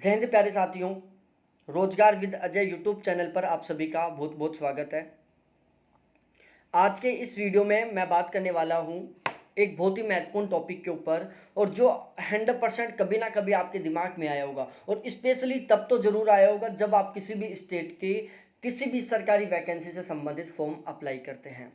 जय हिंद प्यारे साथियों। रोजगार विद अजय यूट्यूब चैनल पर आप सभी का बहुत बहुत स्वागत है। आज के इस वीडियो में मैं बात करने वाला हूं एक बहुत ही महत्वपूर्ण टॉपिक के ऊपर, और जो 100% कभी ना कभी आपके दिमाग में आया होगा, और स्पेशली तब तो जरूर आया होगा जब आप किसी भी स्टेट के किसी भी सरकारी वैकेंसी से संबंधित फॉर्म अप्लाई करते हैं।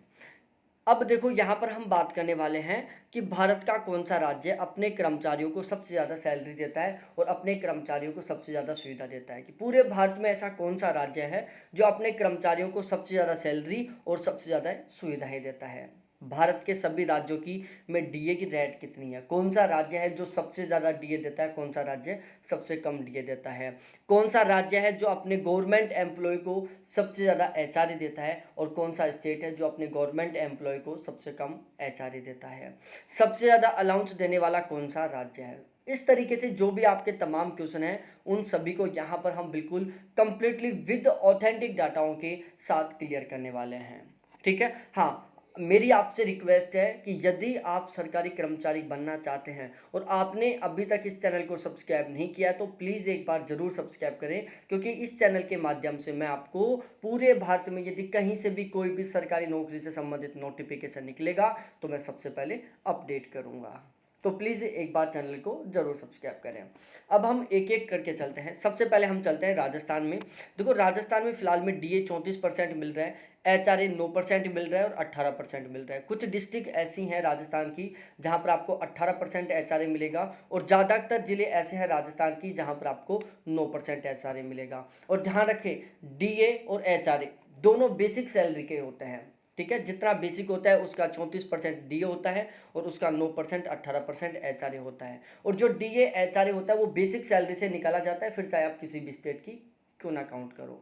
अब देखो, यहाँ पर हम बात करने वाले हैं कि भारत का कौन सा राज्य अपने कर्मचारियों को सबसे ज़्यादा सैलरी देता है और अपने कर्मचारियों को सबसे ज़्यादा सुविधा देता है। कि पूरे भारत में ऐसा कौन सा राज्य है जो अपने कर्मचारियों को सबसे ज़्यादा सैलरी और सबसे ज़्यादा सुविधाएं देता है। भारत के सभी राज्यों की में डीए की रेट कितनी है, कौन सा राज्य है जो सबसे ज़्यादा डीए देता है, कौन सा राज्य सबसे कम डीए देता है, कौन सा राज्य है जो अपने गवर्नमेंट एम्प्लॉय को सबसे ज़्यादा एचआरए देता है, और कौन सा स्टेट है जो अपने गवर्नमेंट एम्प्लॉय को सबसे कम एचआरए देता है, सबसे ज़्यादा अलाउंस देने वाला कौन सा राज्य है। इस तरीके से जो भी आपके तमाम क्वेश्चन हैं उन सभी को यहाँ पर हम बिल्कुल कंप्लीटली विद ऑथेंटिक डाटाओं के साथ क्लियर करने वाले हैं। ठीक है। हाँ, मेरी आपसे रिक्वेस्ट है कि यदि आप सरकारी कर्मचारी बनना चाहते हैं और आपने अभी तक इस चैनल को सब्सक्राइब नहीं किया तो प्लीज़ एक बार ज़रूर सब्सक्राइब करें, क्योंकि इस चैनल के माध्यम से मैं आपको पूरे भारत में यदि कहीं से भी कोई भी सरकारी नौकरी से संबंधित नोटिफिकेशन निकलेगा तो मैं सबसे पहले अपडेट करूँगा। तो प्लीज़ एक बार चैनल को जरूर सब्सक्राइब करें। अब हम एक एक करके चलते हैं। सबसे पहले हम चलते हैं राजस्थान में। देखो, राजस्थान में फिलहाल में डीए 34% मिल रहा है, एचआरए 9% मिल रहा है और 18% मिल रहा है। कुछ डिस्ट्रिक्ट ऐसी हैं राजस्थान की जहां पर आपको 18% एचआरए मिलेगा, और ज़्यादातर जिले ऐसे हैं राजस्थान की जहां पर आपको 9% एचआरए मिलेगा। और ध्यान रखें, डीए और एचआरए दोनों बेसिक सैलरी के होते हैं। ठीक है, जितना बेसिक होता है उसका 34% डीए होता है और उसका 9% 18% एचआरए होता है। और जो डीए एचआरए होता है वो बेसिक सैलरी से निकाला जाता है, फिर चाहे आप किसी भी स्टेट की क्यों ना काउंट करो।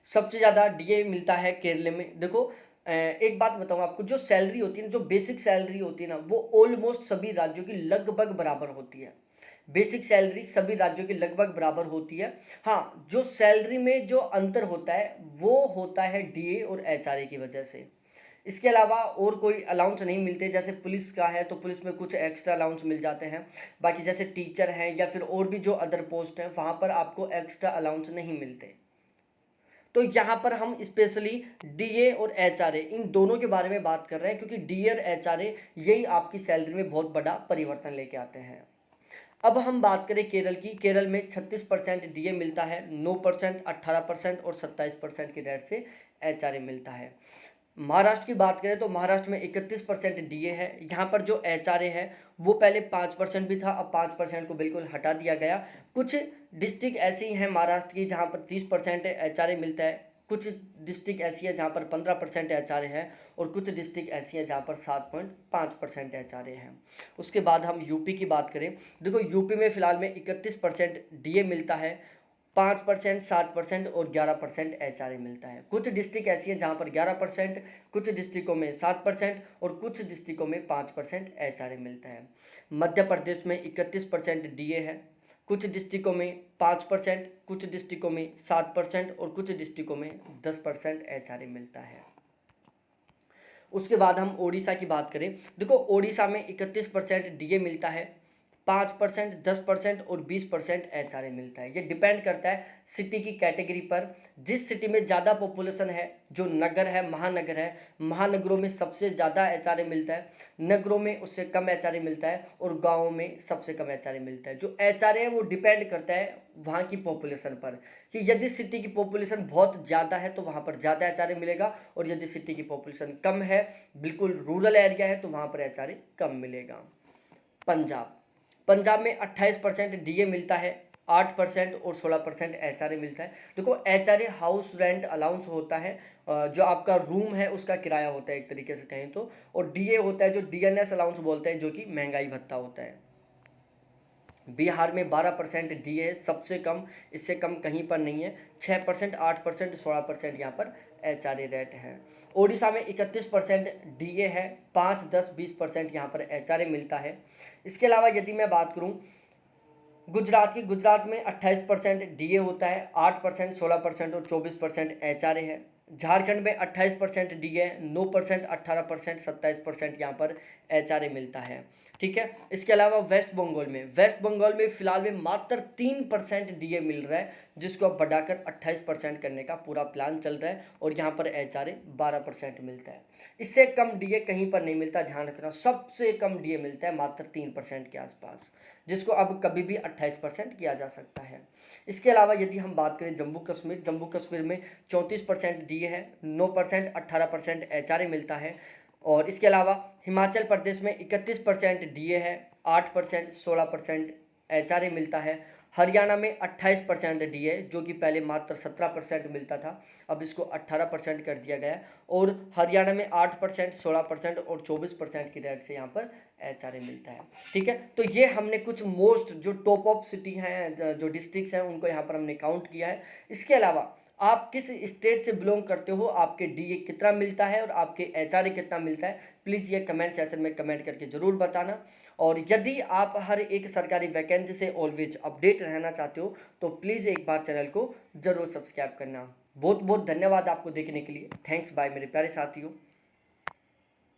सबसे ज़्यादा डीए मिलता है केरल में। देखो, एक बात बताऊँ आपको, जो सैलरी होती है ना, जो बेसिक सैलरी होती है ना, वो ऑलमोस्ट सभी राज्यों की लगभग बराबर होती है। बेसिक सैलरी सभी राज्यों की लगभग बराबर होती है। हाँ, जो सैलरी में जो अंतर होता है वो होता है डीए और एचआरए की वजह से। इसके अलावा और कोई अलाउंस नहीं मिलते। जैसे पुलिस का है तो पुलिस में कुछ एक्स्ट्रा अलाउंस मिल जाते हैं, बाकी जैसे टीचर हैं या फिर और भी जो अदर पोस्ट हैं वहाँ पर आपको एक्स्ट्रा अलाउंस नहीं मिलते। तो यहाँ पर हम स्पेशली डीए और एचआरए इन दोनों के बारे में बात कर रहे हैं, क्योंकि डीए और एचआरए यही आपकी सैलरी में बहुत बड़ा परिवर्तन लेके आते हैं। अब हम बात करें केरल की। केरल में 36% डीए मिलता है, 9%, 18% और 27% की रेट से एचआरए मिलता है। महाराष्ट्र की बात करें तो महाराष्ट्र में 31% डीए है। यहाँ पर जो एचआरए है वो पहले 5% भी था, अब 5% को बिल्कुल हटा दिया गया। कुछ डिस्ट्रिक्ट ऐसी हैं महाराष्ट्र की जहाँ पर 30% एचआरए मिलता है, कुछ डिस्ट्रिक्ट ऐसी है जहाँ पर 15% एचआरए है, और कुछ डिस्ट्रिक्ट ऐसी है जहाँ पर 7.5% एचआरए है। उसके बाद हम यूपी की बात करें। देखो, यूपी में फिलहाल में 31% डीए मिलता है, 5%, 7% और 11% एचआरए मिलता है। कुछ डिस्ट्रिक्ट ऐसी है जहाँ पर 11%, कुछ डिस्ट्रिक्टों में 7% और कुछ डिस्ट्रिक्टों में 5% एचआरए मिलता है। मध्य प्रदेश में 31% डीए है, कुछ डिस्ट्रिक्टों में 5%, कुछ डिस्ट्रिक्टों में 7% और कुछ डिस्ट्रिक्टों में 10% एचआरए मिलता है। उसके बाद हम ओडिशा की बात करें। देखो, ओडिशा में 31% डीए मिलता है, 5%, 10% और 20% एचआरए मिलता है। ये डिपेंड करता है सिटी की कैटेगरी पर। जिस सिटी में ज़्यादा पॉपुलेशन है, जो नगर है, महानगर है, महानगरों में सबसे ज़्यादा एचआरए मिलता है, नगरों में उससे कम एचआरए मिलता है, और गाँवों में सबसे कम एचआरए मिलता है। जो एचआरए है वो डिपेंड करता है वहाँ की पॉपुलेशन पर, कि यदि सिटी की पॉपुलेशन बहुत ज़्यादा है तो वहाँ पर ज़्यादा एचआरए मिलेगा, और यदि सिटी की पॉपुलेशन कम है, बिल्कुल रूरल एरिया है, तो वहाँ पर एचआरए कम मिलेगा। पंजाब पंजाब में 28% डीए मिलता है, 8% और 16% एचआरए मिलता है। देखो, एचआरए हाउस रेंट अलाउंस होता है, जो आपका रूम है उसका किराया होता है एक तरीके से कहें तो, और डीए होता है जो डीएनएस अलाउंस बोलते हैं, जो कि महंगाई भत्ता होता है। बिहार में 12% डीए है, सबसे कम, इससे कम कहीं पर नहीं है। 6%, 8%, 16% यहाँ पर एचआरए रेट है। ओडिशा में 31% डीए है, 5, 10, 20% यहाँ पर एचआरए मिलता है। इसके अलावा यदि मैं बात करूँ गुजरात की, गुजरात में 28% डीए होता है, 8%, 16% और 24% एचआरए है। झारखंड में 28% डीए, 9%, 18%, 27% यहाँ पर एचआरए मिलता है। ठीक है। इसके अलावा वेस्ट बंगाल में फिलहाल में मात्र 3% डीए मिल रहा है, जिसको अब बढ़ाकर 28% करने का पूरा प्लान चल रहा है, और यहाँ पर एचआरए 12% मिलता है। इससे कम डीए कहीं पर नहीं मिलता, ध्यान रखना। सबसे कम डीए मिलता है मात्र 3% के आसपास, जिसको अब कभी भी 28% किया जा सकता है। इसके अलावा यदि हम बात करें जम्मू कश्मीर में 34% डीए है, 9% 18% एचआरए मिलता है। और इसके अलावा हिमाचल प्रदेश में 31% डीए है, 8% 16% एचआरए मिलता है। हरियाणा में 28% डीए, जो कि पहले मात्र 17% मिलता था, अब इसको 18% कर दिया गया है। और हरियाणा में 8%, 16% और 24% की रेट से यहाँ पर एचआरए मिलता है। ठीक है, तो ये हमने कुछ मोस्ट जो टॉप ऑफ सिटी हैं, जो डिस्ट्रिक्ट्स हैं, उनको यहाँ पर हमने काउंट किया है। इसके अलावा आप किस स्टेट से बिलोंग करते हो, आपके डीए कितना मिलता है और आपके एचआरए कितना मिलता है, प्लीज़ ये कमेंट सेक्शन में कमेंट करके ज़रूर बताना। और यदि आप हर एक सरकारी वैकेंसी से ऑलवेज अपडेट रहना चाहते हो तो प्लीज़ एक बार चैनल को ज़रूर सब्सक्राइब करना। बहुत बहुत धन्यवाद आपको देखने के लिए। थैंक्स बाय मेरे प्यारे साथियों।